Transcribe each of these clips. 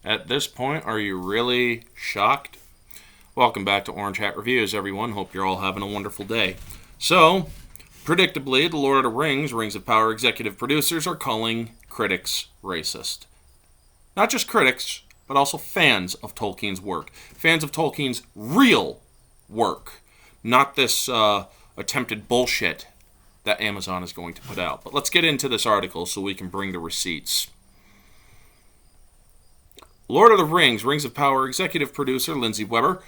At this point, are you really shocked? Welcome back to Orange Hat Reviews, everyone. Hope you're all having a wonderful day. So, predictably, the Lord of the Rings, Rings of Power executive producers are calling critics racist. Not just critics, but also fans of Tolkien's work. Fans of Tolkien's real work. Not this attempted bullshit that Amazon is going to put out. But let's get into this article so we can bring the receipts. Lord of the Rings, Rings of Power executive producer Lindsay Weber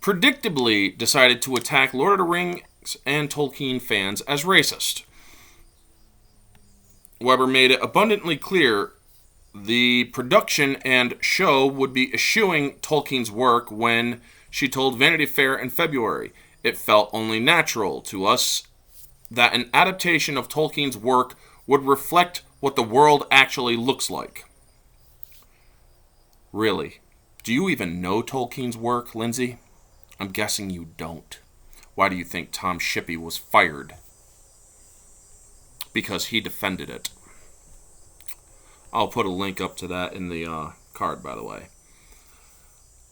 predictably decided to attack Lord of the Rings and Tolkien fans as racist. Weber made it abundantly clear the production and show would be eschewing Tolkien's work when she told Vanity Fair in February, "It felt only natural to us that an adaptation of Tolkien's work would reflect what the world actually looks like." Really? Do you even know Tolkien's work, Lindsay? I'm guessing you don't. Why do you think Tom Shippey was fired? Because he defended it. I'll put a link up to that in the card, by the way.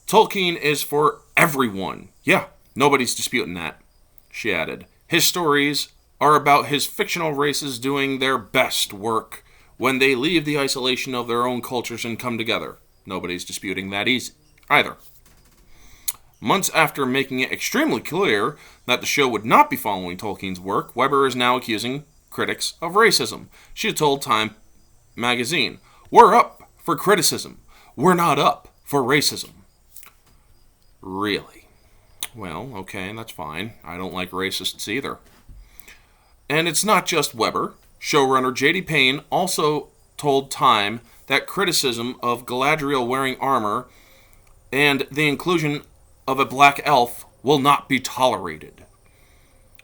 Tolkien is for everyone. Yeah, nobody's disputing that, she added. His stories are about his fictional races doing their best work when they leave the isolation of their own cultures and come together. Nobody's disputing that either. Months after making it extremely clear that the show would not be following Tolkien's work, Weber is now accusing critics of racism. She had told Time magazine, "We're up for criticism. We're not up for racism." Really? Well, okay, that's fine. I don't like racists either. And it's not just Weber. Showrunner J.D. Payne also told Time that criticism of Galadriel wearing armor and the inclusion of a black elf will not be tolerated.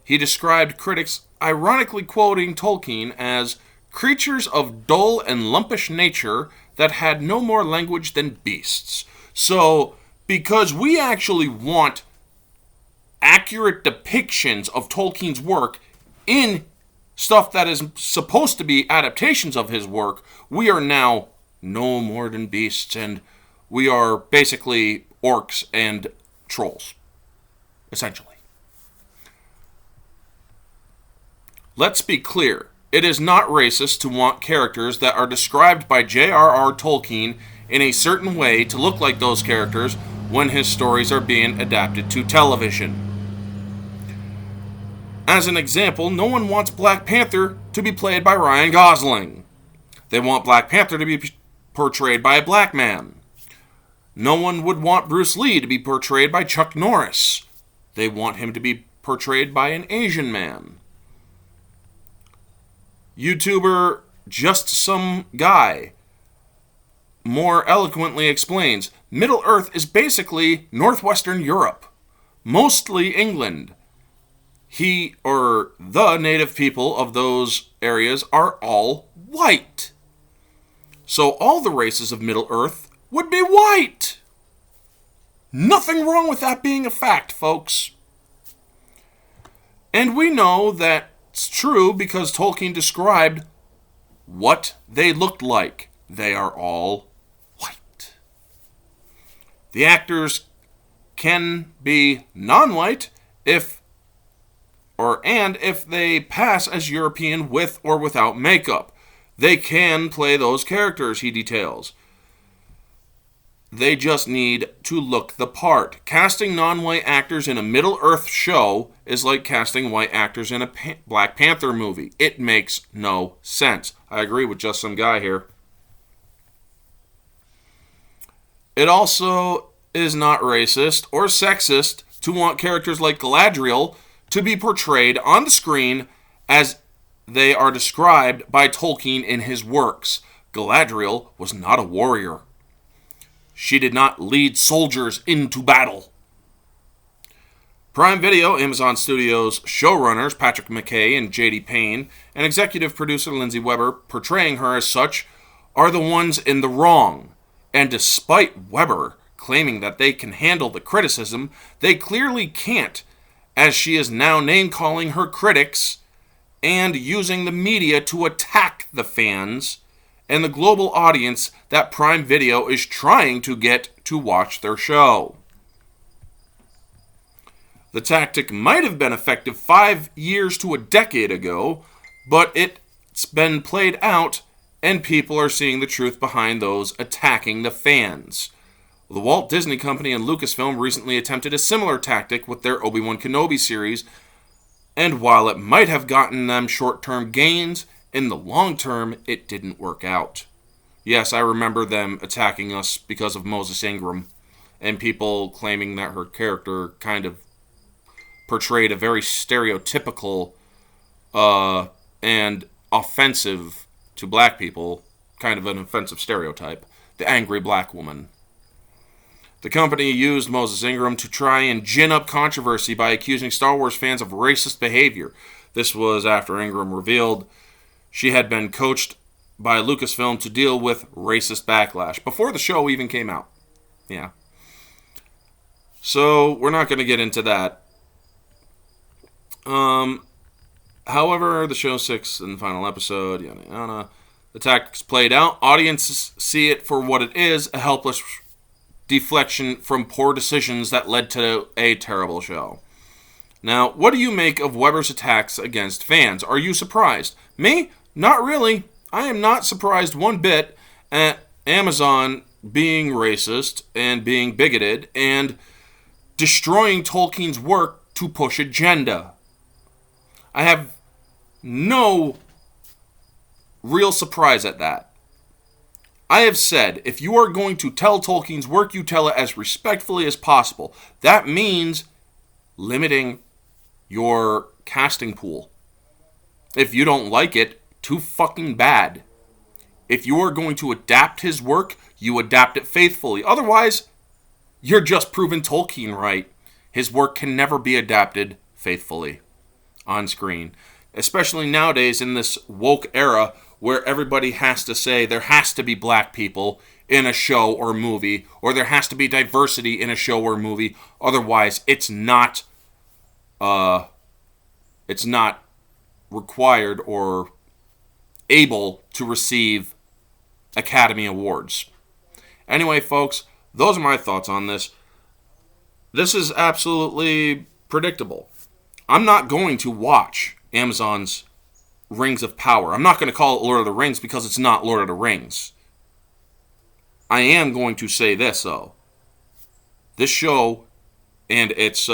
He described critics ironically quoting Tolkien as creatures of dull and lumpish nature that had no more language than beasts. So, because we actually want accurate depictions of Tolkien's work in stuff that is supposed to be adaptations of his work, we are now no more than beasts, and we are basically orcs and trolls, essentially. Let's be clear. It is not racist to want characters that are described by J.R.R. Tolkien in a certain way to look like those characters when his stories are being adapted to television. As an example, no one wants Black Panther to be played by Ryan Gosling. They want Black Panther to be portrayed by a black man. No one would want Bruce Lee to be portrayed by Chuck Norris. They want him to be portrayed by an Asian man. YouTuber Just Some Guy more eloquently explains, Middle-earth is basically northwestern Europe, mostly England. He or the native people of those areas are all white. So all the races of Middle-earth would be white. Nothing wrong with that being a fact, folks. And we know that's true because Tolkien described what they looked like. They are all white. The actors can be non-white if they pass as European with or without makeup. They can play those characters, he details. They just need to look the part. Casting non-white actors in a Middle-earth show is like casting white actors in a Black Panther movie. It makes no sense. I agree with Just Some Guy here. It also is not racist or sexist to want characters like Galadriel to be portrayed on the screen as they are described by Tolkien in his works. Galadriel was not a warrior. She did not lead soldiers into battle. Prime Video, Amazon Studios showrunners Patrick McKay and J.D. Payne, and executive producer Lindsay Weber, portraying her as such, are the ones in the wrong. And despite Weber claiming that they can handle the criticism, they clearly can't, as she is now name-calling her critics and using the media to attack the fans and the global audience that Prime Video is trying to get to watch their show. The tactic might have been effective 5 years to a decade ago, but it's been played out, and people are seeing the truth behind those attacking the fans. The Walt Disney Company and Lucasfilm recently attempted a similar tactic with their Obi-Wan Kenobi series, and while it might have gotten them short-term gains, in the long term, it didn't work out. Yes, I remember them attacking us because of Moses Ingram, and people claiming that her character kind of portrayed a very stereotypical and offensive to black people, kind of an offensive stereotype, the angry black woman. The company used Moses Ingram to try and gin up controversy by accusing Star Wars fans of racist behavior. This was after Ingram revealed she had been coached by Lucasfilm to deal with racist backlash before the show even came out. Yeah. So, we're not going to get into that. However, the show's sixth and final episode, yada yada. The tactics played out. Audiences see it for what it is, a helpless deflection from poor decisions that led to a terrible show. Now, what do you make of Weber's attacks against fans? Are you surprised? Me? Not really. I am not surprised one bit at Amazon being racist and being bigoted and destroying Tolkien's work to push agenda. I have no real surprise at that. I have said, if you are going to tell Tolkien's work, you tell it as respectfully as possible. That means limiting your casting pool. If you don't like it, too fucking bad. If you are going to adapt his work, you adapt it faithfully. Otherwise, you're just proving Tolkien right. His work can never be adapted faithfully on screen. Especially nowadays in this woke era where everybody has to say there has to be black people in a show or movie, or there has to be diversity in a show or movie. Otherwise, it's not required or able to receive Academy Awards. Anyway, folks, those are my thoughts on this. This is absolutely predictable. I'm not going to watch Amazon's Rings of Power. I'm not going to call it Lord of the Rings because it's not Lord of the Rings. I am going to say this, though. This show and its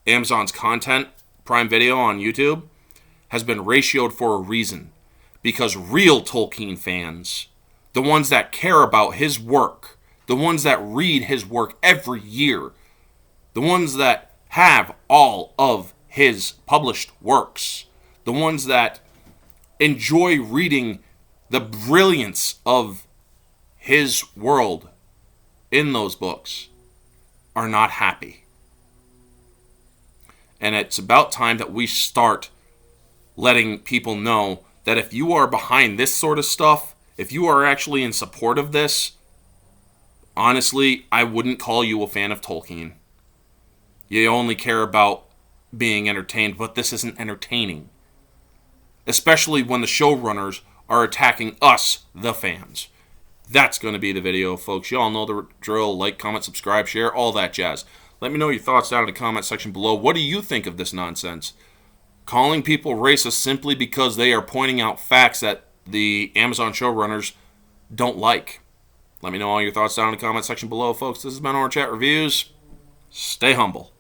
Amazon's content, Prime Video on YouTube, has been ratioed for a reason. Because real Tolkien fans, the ones that care about his work, the ones that read his work every year, the ones that have all of his published works, the ones that enjoy reading the brilliance of his world in those books, are not happy. And it's about time that we start letting people know that if you are behind this sort of stuff, if you are actually in support of this, honestly, I wouldn't call you a fan of Tolkien. You only care about being entertained, but this isn't entertaining. Especially when the showrunners are attacking us, the fans. That's going to be the video, folks. You all know the drill. Like, comment, subscribe, share, all that jazz. Let me know your thoughts down in the comment section below. What do you think of this nonsense? Calling people racist simply because they are pointing out facts that the Amazon showrunners don't like. Let me know all your thoughts down in the comment section below, folks. This has been Orange Chat Reviews. Stay humble.